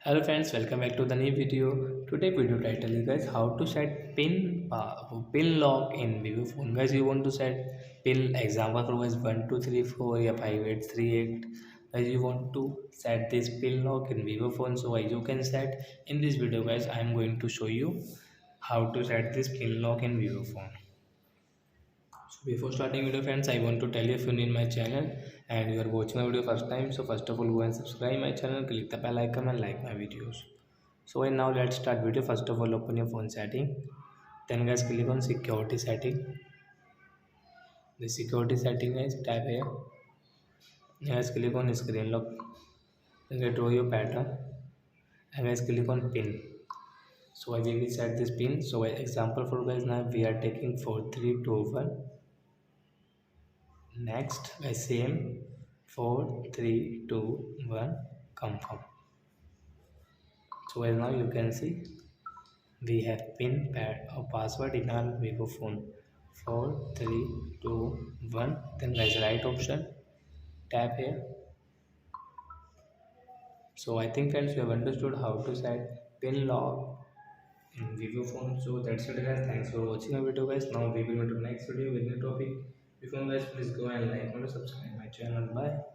Hello friends, welcome back to the new video. Today video title is guys how to set pin lock in Vivo phone. Guys, you want to set pin example for guys 1234 or 5838. Guys, you want to set this pin lock in Vivo phone. So guys, you can set in this video guys. I am going to show you how to set this pin lock in Vivo phone. So before starting video friends, I want to tell you if you're new in my channel and you are watching my video first time, so first of all go and subscribe my channel, click the bell icon and like my videos. So and now let's start video. First of all open your phone setting, then guys click on security setting. The security setting guys tap here, guys click on screen lock, then draw your pattern and guys click on pin. So I will set this pin. So example for guys, now we are taking 4321. Next, I same 4 3 2 1 confirm. So as now you can see we have pin pad or password in our Vivo phone 4 3 2 1. Then guys right option tap here. So I think friends you have understood how to set pin lock in Vivo phone. So that's it guys. Thanks for watching our video guys. Now we will go to the next video with new topic. Before guys please go and like and subscribe my channel. Bye.